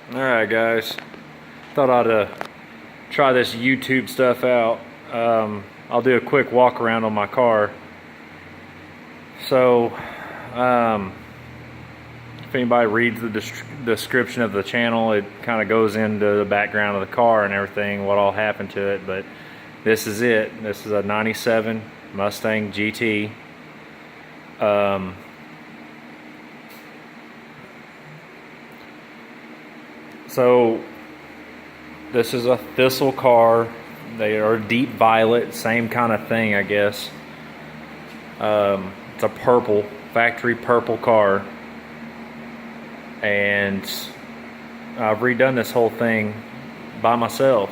Alright guys, thought I'd try this YouTube stuff out. I'll do a quick walk around on my car. So, if anybody reads the description of the channel, it kind of goes into the background of the car and everything, what all happened to it, but this is it. This is a 97 Mustang GT. So this is a Thistle car. They are deep violet, same kind of thing, I guess. It's a purple, factory purple car, and I've redone this whole thing by myself.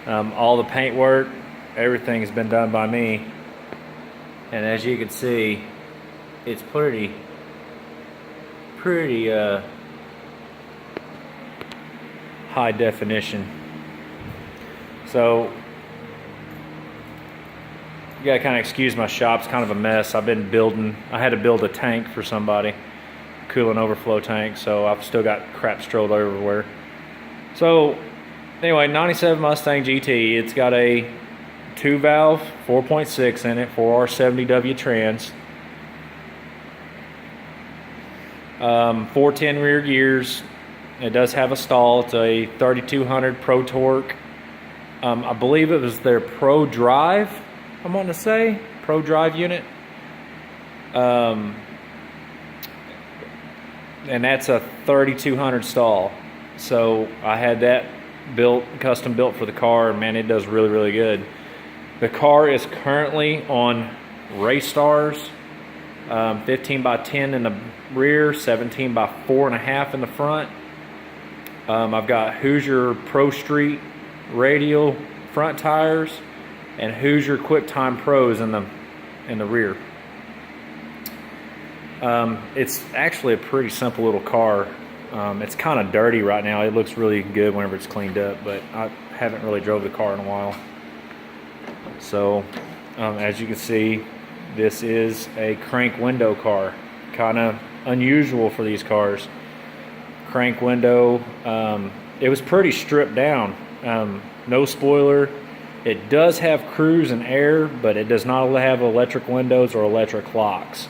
All the paint work, everything's been done by me, and as you can see, it's pretty high definition. So you gotta kind of excuse my shop, it's kind of a mess. I had to build a tank for somebody, coolant overflow tank, so I've still got crap strolled everywhere. So anyway, 97 Mustang GT, it's got a 2-valve 4.6 in it, 4R70W trans, 410 rear gears. It does have a stall. It's a 3200 Pro Torque. I believe it was their Pro Drive, I'm wanting to say. Pro Drive unit. And that's a 3200 stall. So I had that built, custom built for the car, and man, it does really, really good. The car is currently on Race Stars, 15 by 10 in the rear, 17 by 4.5 in the front. I've got Hoosier Pro Street radial front tires and Hoosier QuickTime Pros in the rear. It's actually a pretty simple little car. It's kind of dirty right now. It looks really good whenever it's cleaned up, but I haven't really drove the car in a while. So as you can see, this is a crank window car. Kind of unusual for these cars. Crank window. It was pretty stripped down. No spoiler. It does have cruise and air, but it does not have electric windows or electric locks.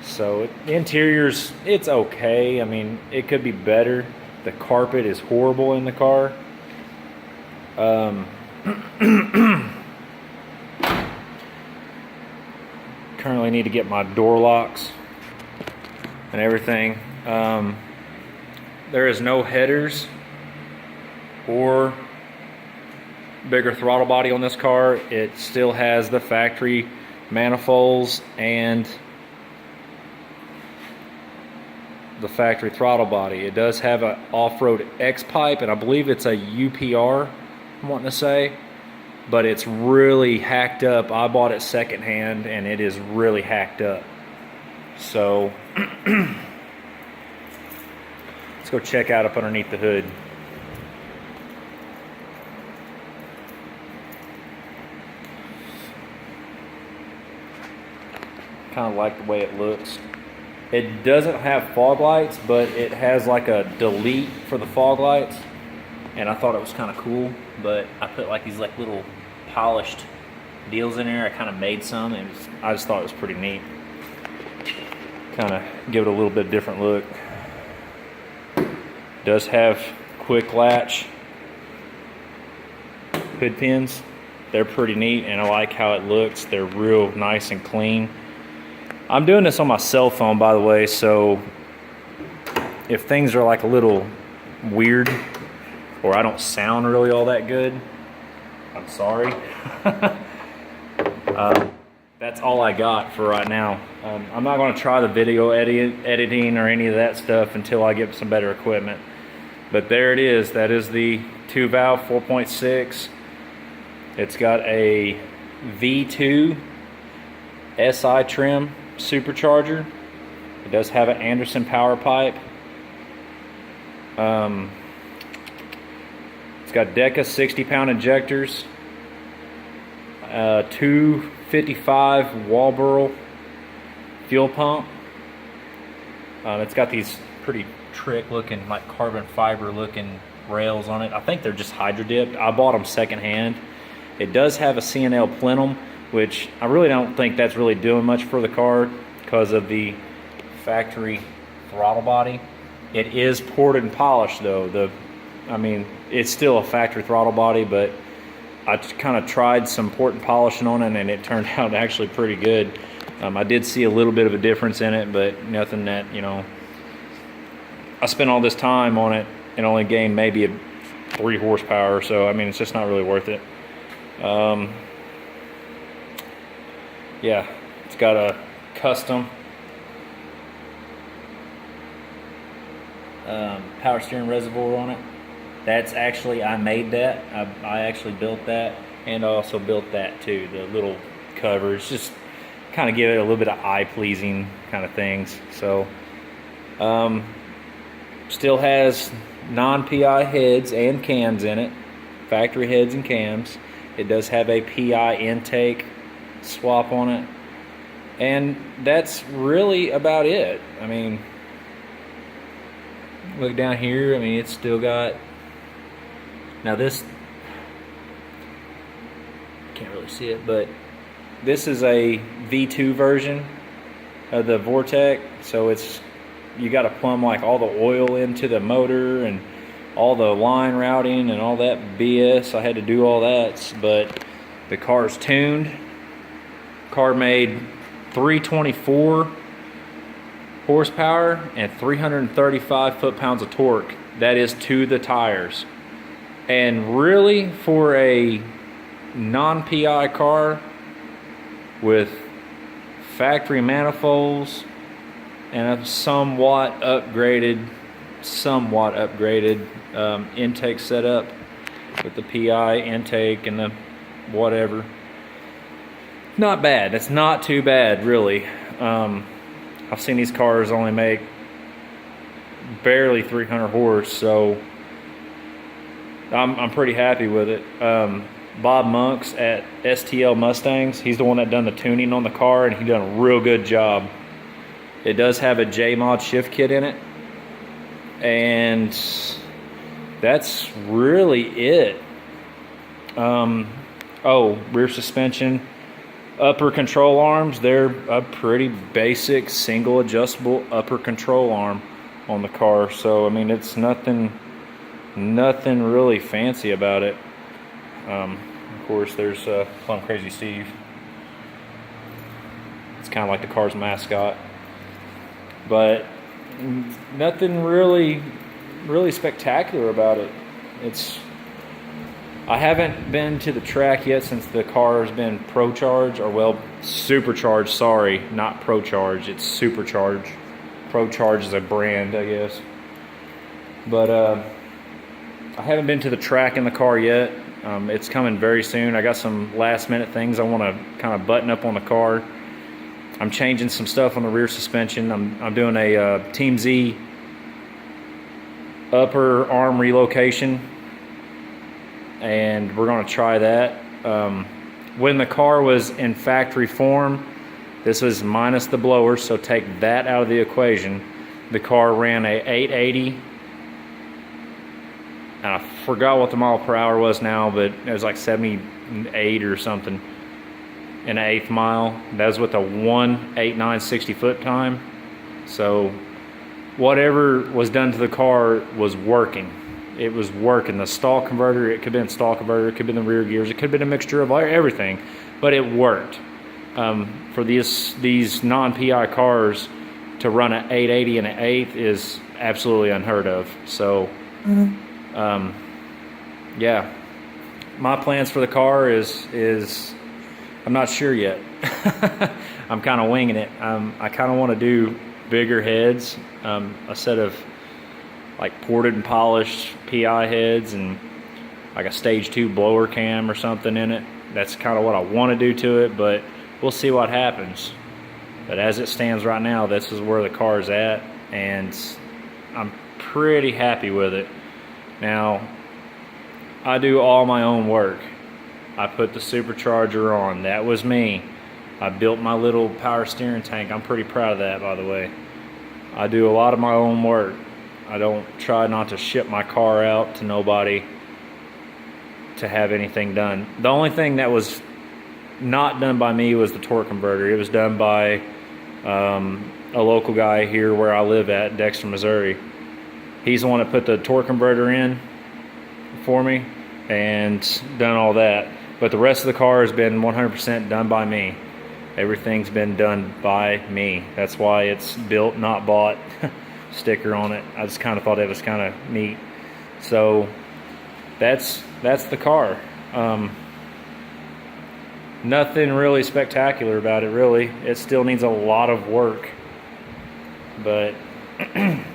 So the interior's, it's okay. I mean, it could be better. The carpet is horrible in the car. Currently need to get my door locks and everything. There is no headers or bigger throttle body on this car. It still has the factory manifolds and the factory throttle body. It does have an off-road X pipe, and I believe it's a UPR, I'm wanting to say, but it's really hacked up. I bought it secondhand, and it is really hacked up. So let's go check out up underneath the hood. Kind of like the way it looks. It doesn't have fog lights, but it has like a delete for the fog lights, and I thought it was kind of cool. But I put like these like little polished deals in there. I kind of made some, and I just thought it was pretty neat. Kind of give it a little bit different look. Does have quick latch hood pins. They're pretty neat, and I like how it looks. They're real nice and clean. I'm doing this on my cell phone, by the way, so if things are like a little weird or I don't sound really all that good, I'm sorry. That's all I got for right now. I'm not going to try the video editing or any of that stuff until I get some better equipment. But there it is. That is the 2-valve 4.6. It's got a V2 SI trim supercharger. It does have an Anderson power pipe. It's got Deca 60-pound injectors, 255 Walboro fuel pump, It's got these pretty trick looking, like carbon fiber looking rails on it. I think they're just hydro dipped. I bought them secondhand. It does have a C&L plenum, which I really don't think that's really doing much for the car because of the factory throttle body. It is ported and polished though. I mean, it's still a factory throttle body, but I kind of tried some port and polishing on it, and it turned out actually pretty good. I did see a little bit of a difference in it, but nothing that, you know, I spent all this time on it and only gained maybe 3 horsepower or so. I mean, it's just not really worth it. Yeah, it's got a custom power steering reservoir on it. That's actually, I made that. I actually built that, and I also built that too, the little covers, just kind of give it a little bit of eye-pleasing kind of things. So still has non-PI heads and cams in it, factory heads and cams. It does have a PI intake swap on it, and that's really about it. I mean, look down here, I mean, it's still got, now this, can't really see it, but this is a V2 version of the Vortec, so it's, you got to plumb like all the oil into the motor and all the line routing and all that BS. I had to do all that, but the car's tuned. Car made 324 horsepower and 335 foot-pounds of torque. That is to the tires. And really, for a non-PI car with factory manifolds and a somewhat upgraded intake setup with the PI intake and the whatever, not bad. It's not too bad, really. I've seen these cars only make barely 300 horse, so I'm pretty happy with it. Bob Monks at STL Mustangs, he's the one that done the tuning on the car, and he done a real good job. It does have a J-Mod shift kit in it, and that's really it. Oh, rear suspension, upper control arms, they're a pretty basic single adjustable upper control arm on the car. So I mean, it's nothing really fancy about it. Of course, there's Plum Crazy Steve. It's kind of like the car's mascot, but nothing really spectacular about it. I haven't been to the track yet since the car has been Pro-Charge, or well, Supercharged, sorry, not Pro-Charge, it's Supercharged. Pro-Charge is a brand, I guess. But I haven't been to the track in the car yet. It's coming very soon. I got some last minute things I want to kind of button up on the car. I'm changing some stuff on the rear suspension. I'm doing a Team Z upper arm relocation, and we're going to try that. When the car was in factory form, this was minus the blower, so take that out of the equation. The car ran a 880, and I forgot what the mile per hour was now, but it was like 78 or something in an eighth mile. That was with a 1:8.960 foot time. So whatever was done to the car was working. It was working. The stall converter, it could have been stall converter, it could have been the rear gears, it could have been a mixture of everything, but it worked. For these non-PI cars to run an 880 and an eighth is absolutely unheard of. So yeah, my plans for the car is I'm not sure yet. I'm kind of winging it. I kind of want to do bigger heads, a set of like ported and polished PI heads and like a stage 2 blower cam or something in it. That's kind of what I want to do to it, but we'll see what happens. But as it stands right now, this is where the car is at, and I'm pretty happy with it. Now, I do all my own work. I put the supercharger on. That was me. I built my little power steering tank. I'm pretty proud of that, by the way. I do a lot of my own work. I don't try not to ship my car out to nobody to have anything done. The only thing that was not done by me was the torque converter. It was done by a local guy here where I live at, Dexter, Missouri. He's the one that put the torque converter in for me and done all that. But the rest of the car has been 100% done by me. Everything's been done by me. That's why it's built, not bought sticker on it. I just kind of thought it was kind of neat. So that's the car. Nothing really spectacular about it, really. It still needs a lot of work. But if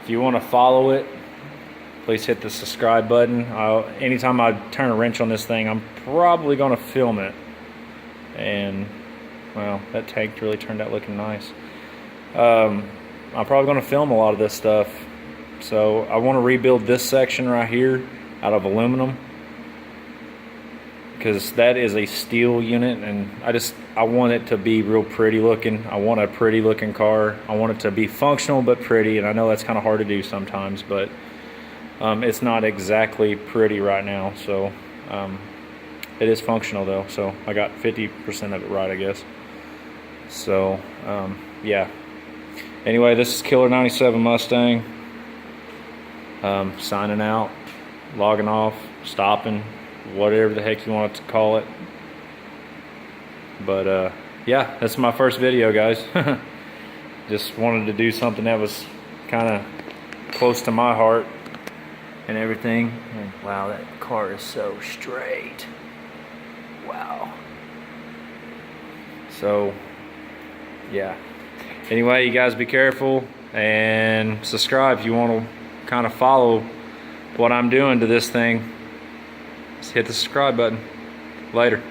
you want to follow it, please hit the subscribe button. Anytime I turn a wrench on this thing, I'm probably going to film it. And, well, that tank really turned out looking nice. I'm probably going to film a lot of this stuff. So I want to rebuild this section right here out of aluminum, because that is a steel unit, and I want it to be real pretty looking. I want a pretty looking car. I want it to be functional but pretty, and I know that's kind of hard to do sometimes, but it's not exactly pretty right now. So it is functional though, so I got 50% of it right, I guess. So yeah. Anyway, this is Killer 97 Mustang. Signing out, logging off, stopping, whatever the heck you want to call it. But yeah, that's my first video, guys. Just wanted to do something that was kind of close to my heart and everything. And wow, that car is so straight. Wow. So yeah, anyway, you guys be careful and subscribe if you want to kind of follow what I'm doing to this thing. Just hit the subscribe button. Later.